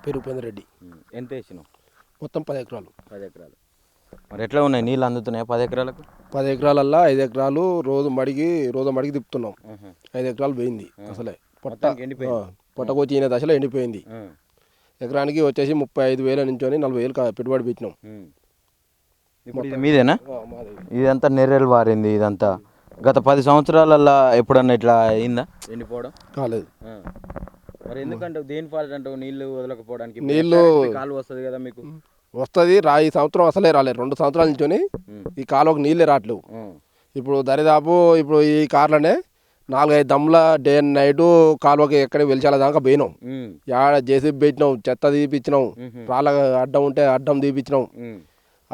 పేరు ఉపేంద్ర రెడ్డి. ఎంత వేసినావు? మొత్తం 10 ఎకరాలు. 10 ఎకరాలు. మరి ఎట్లా ఉన్నాయి, నీళ్ళు అందుతున్నాయా 10 ఎకరాలకు? 10 ఎకరాలల్లో 5 ఎకరాలు రోజు మడికి తిప్పుతున్నాం. 5 ఎకరాలు పోయింది అసలే, పొట్టకొచ్చి ఈయన దశలో ఎండిపోయింది. ఎకరానికి వచ్చేసి 35,000 నుంచి 40,000 పెట్టుబడి పెట్టినాం. మీదేనా? ఇదంతా నెర్రెలు వారింది. ఇదంతా గత 10 సంవత్సరాలల్లో ఎప్పుడన్నా ఇట్లా అయిందా ఎండిపోవడం? కాలేదు. మరి ఎందుకంటే దేని ఫాల్ట్ అంటావు? నీళ్ళు వదలకపోవడానికి. నీళ్ళు కాలు వస్తుంది కదా మీకు? వస్తుంది. ఈ సంవత్సరం అసలే రాలేదు. 2 సంవత్సరాల నుంచి ఈ కాలువకు నీళ్ళే రావట్లేవు. ఇప్పుడు దరిదాపు ఈ కార్లనే 4-5 దమ్ముల డే అండ్ నైట్ కాలువకి ఎక్కడ వెలిచాల దాకా పోయినాం. యాడ జేసీబీ పెట్టినాం, చెత్త తీపిచ్చినాం, రాళ్ళ అడ్డం ఉంటే అడ్డం తీపిచ్చినాం.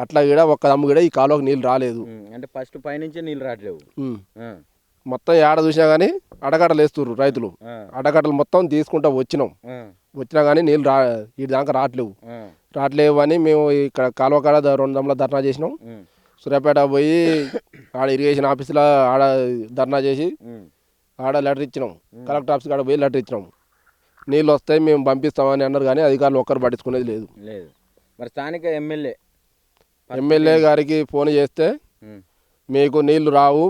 అట్లా కూడా ఒక్క దమ్ము కూడా ఈ కాలువకు నీళ్ళు రాలేదు. అంటే ఫస్ట్ పైనుంచే నీళ్ళు రావట్లేవు. మొత్తం ఏడ చూసినా కానీ అడగట్టలు వేస్తుర్రు రైతులు. అడగట్టలు మొత్తం తీసుకుంటా వచ్చినా కానీ నీళ్ళు ఈ దాకా రావట్లేవు అని మేము ఇక్కడ కాలువ కాడ 2 దమ్ముల ధర్నా చేసినాం. సూర్యాపేట పోయి ఆడ ఇరిగేషన్ ఆఫీసులో ఆడ ధర్నా చేసి ఆడ లెటర్ ఇచ్చినాం. కలెక్టర్ ఆఫీస్ కాడ పోయి లెటర్ ఇచ్చినాం. నీళ్ళు వస్తాయి మేము పంపిస్తామని అన్నారు కానీ అధికారులు ఒక్కరు పట్టించుకునేది లేదు. మరి స్థానిక ఎమ్మెల్యే గారికి ఫోన్ చేస్తే మీకు నీళ్లు రావు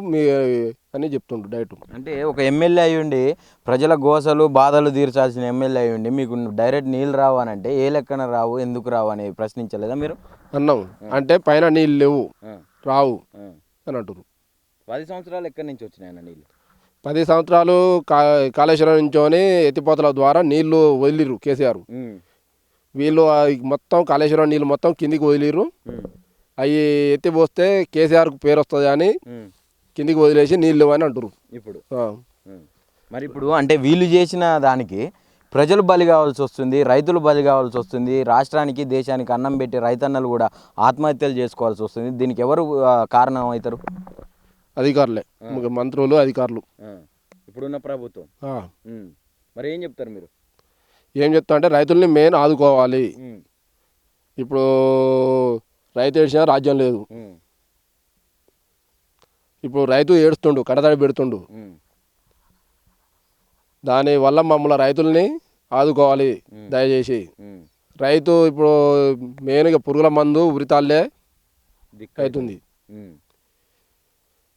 అని చెప్తుండ్రు డైరెక్ట్. అంటే ఒక ఎమ్మెల్యే అయ్యుండి ప్రజల గోసలు బాధలు తీర్చాల్సిన ఎమ్మెల్యే అయ్యుండి మీకు డైరెక్ట్ నీళ్ళు రావు అని అంటే ఏ లెక్కన రావు, ఎందుకు రావు అని ప్రశ్నించలేదా మీరు? అన్నాం. అంటే పైన నీళ్ళు లేవు, రావు అని అంటారు. 10 సంవత్సరాలు ఎక్కడి నుంచి వచ్చినాయన్న నీళ్ళు? 10 సంవత్సరాలు కాళేశ్వరం నుంచోని ఎత్తిపోతల ద్వారా నీళ్లు వదిలిరు కేసీఆర్. వీళ్ళు మొత్తం కాళేశ్వరం నీళ్ళు మొత్తం కిందికి వదిలిరు. అవి ఎత్తిపోస్తే కేసీఆర్కు పేరు వస్తుంది అని కిందికి వదిలేసి నీళ్ళు అని అంటారు ఇప్పుడు. మరి ఇప్పుడు అంటే వీళ్ళు చేసిన దానికి ప్రజలు బలి కావాల్సి వస్తుంది, రైతులు బలి కావాల్సి వస్తుంది, రాష్ట్రానికి దేశానికి అన్నం పెట్టి రైతన్నలు కూడా ఆత్మహత్యలు చేసుకోవాల్సి వస్తుంది. దీనికి ఎవరు కారణం అవుతారు? అధికారులే, మంత్రులు, అధికారులు, ఇప్పుడున్న ప్రభుత్వం. మరి ఏం చెప్తారు మీరు? ఏం చెప్తా అంటే రైతుల్ని మెయిన్ ఆదుకోవాలి. ఇప్పుడు రైతు ఏడ్చినా రాజ్యం లేదు. ఇప్పుడు రైతు ఏడుస్తుండు, కడతడి పెడుతుండు. దానివల్ల మమ్మల్ని రైతుల్ని ఆదుకోవాలి దయచేసి. రైతు ఇప్పుడు మెయిన్గా పురుగుల మందు ఉరితాళ్ళే అవుతుంది.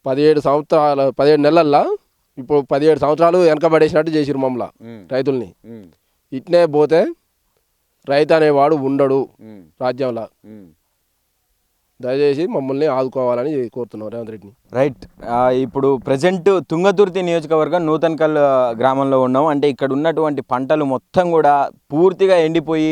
17 నెలల్లో ఇప్పుడు 17 సంవత్సరాలు వెనకబడేసినట్టు చేసిరు మమ్మల్ని రైతుల్ని. ఇట్నే పోతే రైతు అనేవాడు ఉండడు రాజ్యంలో. దయచేసి మమ్మల్ని ఆదుకోవాలని కోరుతున్నాం రేవంత్ రెడ్డిని. రైట్. ఇప్పుడు ప్రజెంట్ తుంగతుర్తి నియోజకవర్గం నూతన్కల్ గ్రామంలో ఉన్నాం. అంటే ఇక్కడ ఉన్నటువంటి పంటలు మొత్తం కూడా పూర్తిగా ఎండిపోయి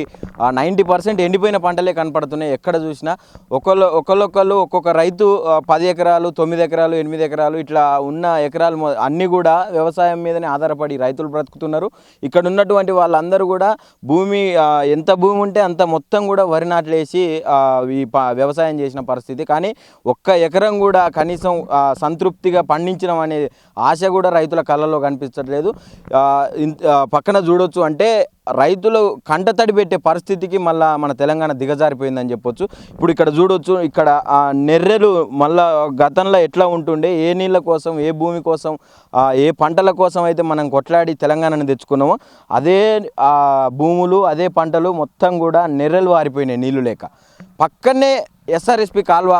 90% ఎండిపోయిన పంటలే కనపడుతున్నాయి. ఎక్కడ చూసినా ఒకళ్ళొకళ్ళు ఒక్కొక్క రైతు 10 ఎకరాలు, 9 ఎకరాలు, 8 ఎకరాలు ఇట్లా ఉన్న ఎకరాలు అన్నీ కూడా వ్యవసాయం మీదనే ఆధారపడి రైతులు బ్రతుకుతున్నారు. ఇక్కడ ఉన్నటువంటి వాళ్ళందరూ కూడా భూమి ఎంత భూమి ఉంటే అంత మొత్తం కూడా వరి నాట్లేసి ఈ వ్యవసాయం చేసిన పరిస్థితి. కానీ ఒక్క ఎకరం కూడా కనీసం సంతృప్తిగా పండించడం అనే ఆశ కూడా రైతుల కళ్ళలో కనిపించట్లేదు. పక్కన చూడొచ్చు అంటే రైతులు కంటతడి పెట్టే పరిస్థితికి మళ్ళీ మన తెలంగాణ దిగజారిపోయిందని చెప్పొచ్చు. ఇప్పుడు ఇక్కడ చూడొచ్చు, ఇక్కడ నెర్రెలు మళ్ళా గతంలో ఎట్లా ఉంటుండే, ఏ నీళ్ళ కోసం, ఏ భూమి కోసం, ఏ పంటల కోసం అయితే మనం కొట్లాడి తెలంగాణను తెచ్చుకున్నామో అదే భూములు, అదే పంటలు మొత్తం కూడా నెర్రెలు వారిపోయినాయి నీళ్లు లేక. పక్కనే ఎస్ఆర్ఎస్పి కాల్వ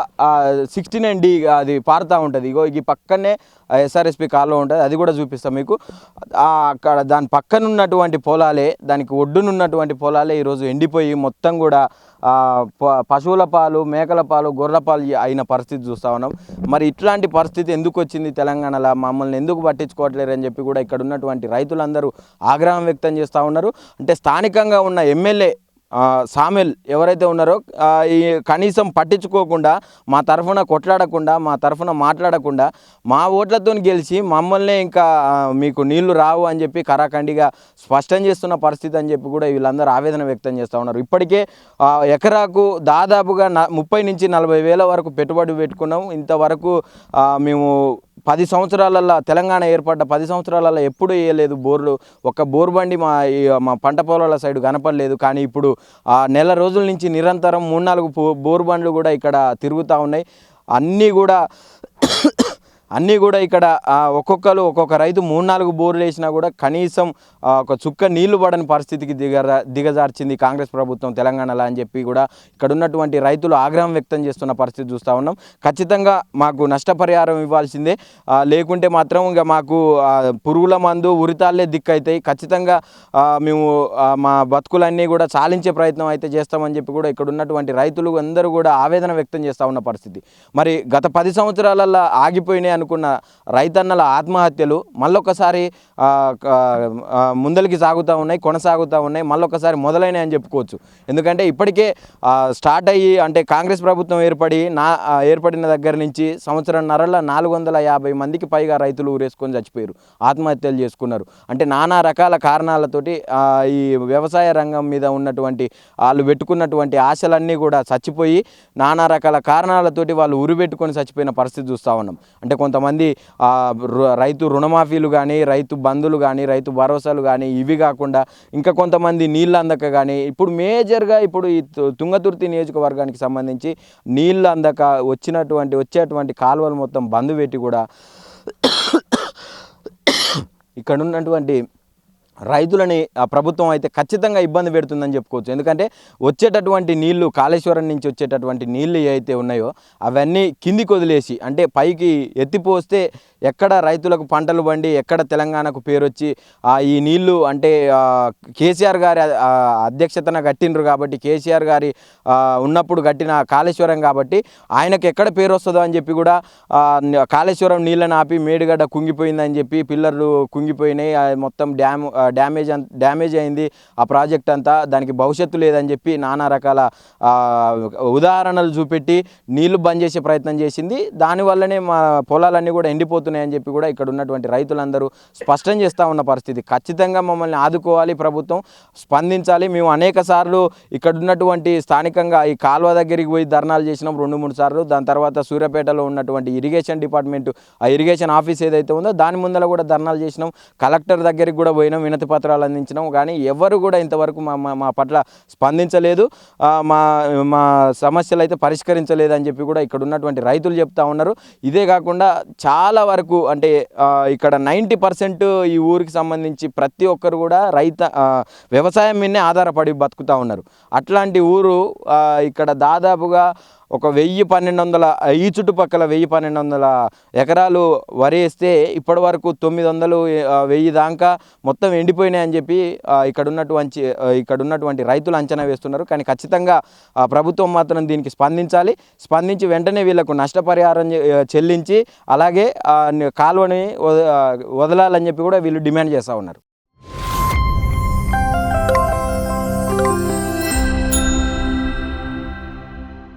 69D అది పారుతూ ఉంటుంది. ఇగో ఈ పక్కనే ఎస్ఆర్ఎస్పి కాల్వ ఉంటుంది, అది కూడా చూపిస్తాం మీకు. అక్కడ దాని పక్కన ఉన్నటువంటి పొలాలే, దానికి ఒడ్డునున్నటువంటి పొలాలే ఈరోజు ఎండిపోయి మొత్తం కూడా పశువుల పాలు, మేకల పాలు, గొర్రెల పాలు అయిన పరిస్థితి చూస్తూ ఉన్నాం. మరి ఇట్లాంటి పరిస్థితి ఎందుకు వచ్చింది తెలంగాణలో, మమ్మల్ని ఎందుకు పట్టించుకోవట్లేరు అని చెప్పి కూడా ఇక్కడ ఉన్నటువంటి రైతులందరూ ఆగ్రహం వ్యక్తం చేస్తూ ఉన్నారు. అంటే స్థానికంగా ఉన్న ఎమ్మెల్యే సామెల్ ఎవరైతే ఉన్నారో ఈ కనీసం పట్టించుకోకుండా, మా తరఫున కొట్లాడకుండా, మా తరఫున మాట్లాడకుండా, మా ఓట్లతో గెలిచి మమ్మల్ని ఇంకా మీకు నీళ్లు రావు అని చెప్పి కరాఖండిగా స్పష్టం చేస్తున్న పరిస్థితి అని చెప్పి కూడా వీళ్ళందరూ ఆవేదన వ్యక్తం చేస్తూ ఉన్నారు. ఇప్పటికే ఎకరాకు దాదాపుగా 30 నుంచి 40 వేల వరకు పెట్టుబడి పెట్టుకున్నాం. ఇంతవరకు మేము 10 సంవత్సరాలలో తెలంగాణ ఏర్పడ్డ 10 సంవత్సరాలలో ఎప్పుడు వేయలేదు బోర్లు. ఒక బోర్ బండి మా పంట పొలాల సైడ్ కనపడలేదు. కానీ ఇప్పుడు నెల రోజుల నుంచి నిరంతరం 3-4 బోర్ బండ్లు కూడా ఇక్కడ తిరుగుతూ ఉన్నాయి. అన్నీ కూడా అన్నీ కూడా ఇక్కడ ఒక్కొక్కరు ఒక్కొక్క రైతు 3-4 బోర్లు వేసినా కూడా కనీసం ఒక చుక్క నీళ్లు పడని పరిస్థితికి దిగజార్చింది కాంగ్రెస్ ప్రభుత్వం తెలంగాణలో అని చెప్పి కూడా ఇక్కడ ఉన్నటువంటి రైతులు ఆగ్రహం వ్యక్తం చేస్తున్న పరిస్థితి చూస్తూ ఉన్నాం. ఖచ్చితంగా మాకు నష్టపరిహారం ఇవ్వాల్సిందే, లేకుంటే మాత్రం ఇంకా మాకు పురుగుల మందు ఉరితాళ్లే దిక్కైతాయి, ఖచ్చితంగా మేము మా బతుకులన్నీ కూడా చాలించే ప్రయత్నం అయితే చేస్తామని చెప్పి కూడా ఇక్కడ ఉన్నటువంటి రైతులు అందరూ కూడా ఆవేదన వ్యక్తం చేస్తూ ఉన్న పరిస్థితి. మరి గత 10 సంవత్సరాలలో ఆగిపోయినాయి అనుకున్న రైతన్నల ఆత్మహత్యలు మళ్ళొకసారి ముందలికి సాగుతూ ఉన్నాయి, కొనసాగుతూ ఉన్నాయి, మళ్ళొకసారి మొదలైనాయి అని చెప్పుకోవచ్చు. ఎందుకంటే ఇప్పటికే స్టార్ట్ అయ్యి అంటే కాంగ్రెస్ ప్రభుత్వం ఏర్పడిన దగ్గర నుంచి సంవత్సరంన్నరలో 450 మందికి పైగా రైతులు ఊరేసుకొని చచ్చిపోయారు, ఆత్మహత్యలు చేసుకున్నారు. అంటే నానా రకాల కారణాలతోటి ఈ వ్యవసాయ రంగం మీద ఉన్నటువంటి వాళ్ళు పెట్టుకున్నటువంటి ఆశలన్నీ కూడా చచ్చిపోయి నానా రకాల కారణాలతోటి వాళ్ళు ఉరిపెట్టుకొని చచ్చిపోయిన పరిస్థితి చూస్తూ ఉన్నాం. అంటే కొంతమంది రైతు రుణమాఫీలు కానీ, రైతు బంధులు కానీ, రైతు భరోసాలు కానీ, ఇవి కాకుండా ఇంకా కొంతమంది నీళ్ళు అందక కానీ, ఇప్పుడు మేజర్గా ఇప్పుడు ఈ తుంగతుర్తి నియోజకవర్గానికి సంబంధించి నీళ్ళు అందక వచ్చేటువంటి కాలువలు మొత్తం బంద్ పెట్టి కూడా ఇక్కడ ఉన్నటువంటి రైతులని ప్రభుత్వం అయితే ఖచ్చితంగా ఇబ్బంది పెడుతుందని చెప్పుకోవచ్చు. ఎందుకంటే వచ్చేటటువంటి నీళ్లు, కాళేశ్వరం నుంచి వచ్చేటటువంటి నీళ్లు ఏవైతే ఉన్నాయో అవన్నీ కిందికి వదిలేసి అంటే పైకి ఎత్తిపోస్తే ఎక్కడ రైతులకు పంటలు పండి ఎక్కడ తెలంగాణకు పేరు వచ్చి ఈ నీళ్లు అంటే కేసీఆర్ గారి అధ్యక్షతన కట్టినరు కాబట్టి, కేసీఆర్ గారి ఉన్నప్పుడు కట్టిన కాళేశ్వరం కాబట్టి ఆయనకు ఎక్కడ పేరు వస్తుందో అని చెప్పి కూడా కాళేశ్వరం నీళ్ళని ఆపి మేడిగడ్డ కుంగిపోయిందని చెప్పి, పిల్లర్లు కుంగిపోయినాయి, మొత్తం డ్యామేజ్ అయింది ఆ ప్రాజెక్ట్ అంతా, దానికి భవిష్యత్తు లేదని చెప్పి నానా రకాల ఉదాహరణలు చూపెట్టి నీళ్లు బంద్ చేసే ప్రయత్నం చేసింది. దానివల్లనే మా పొలాలన్నీ కూడా ఎండిపోతున్నాయని చెప్పి కూడా ఇక్కడ ఉన్నటువంటి రైతులందరూ స్పష్టం చేస్తూ ఉన్న పరిస్థితి. ఖచ్చితంగా మమ్మల్ని ఆదుకోవాలి, ప్రభుత్వం స్పందించాలి. మేము అనేక సార్లు ఇక్కడ ఉన్నటువంటి స్థానికంగా ఈ కాలువ దగ్గరికి పోయి ధర్నాలు చేసినాం 2-3 సార్లు. దాని తర్వాత సూర్యాపేటలో ఉన్నటువంటి ఇరిగేషన్ డిపార్ట్మెంట్ ఆ ఇరిగేషన్ ఆఫీస్ ఏదైతే ఉందో దాని ముందర కూడా ధర్నాలు చేసినాం, కలెక్టర్ దగ్గరికి కూడా పోయినాం, వినతి పత్రాలు అందించినాం. కానీ ఎవరు కూడా ఇంతవరకు మా పట్ల స్పందించలేదు, మా సమస్యలు అయితే పరిష్కరించలేదు అని చెప్పి కూడా ఇక్కడ ఉన్నటువంటి రైతులు చెప్తా ఉన్నారు. ఇదే కాకుండా చాలా వరకు అంటే ఇక్కడ 90% ఈ ఊరికి సంబంధించి ప్రతి ఒక్కరు కూడా వ్యవసాయం మీదనే ఆధారపడి బతుకుతూ ఉన్నారు. అట్లాంటి ఊరు ఇక్కడ దాదాపుగా ఒక 1000-1200 ఈ చుట్టుపక్కల 1000-1200 ఎకరాలు వరి వేస్తే ఇప్పటి వరకు 900-1000 దాకా మొత్తం ఎండిపోయినాయని చెప్పి ఇక్కడ ఉన్నటువంటి రైతులు అంచనా వేస్తున్నారు. కానీ ఖచ్చితంగా ప్రభుత్వం మాత్రం దీనికి స్పందించి వెంటనే వీళ్ళకు నష్టపరిహారం చెల్లించి అలాగే కాలువని వదలాలని చెప్పి కూడా వీళ్ళు డిమాండ్ చేస్తూ ఉన్నారు.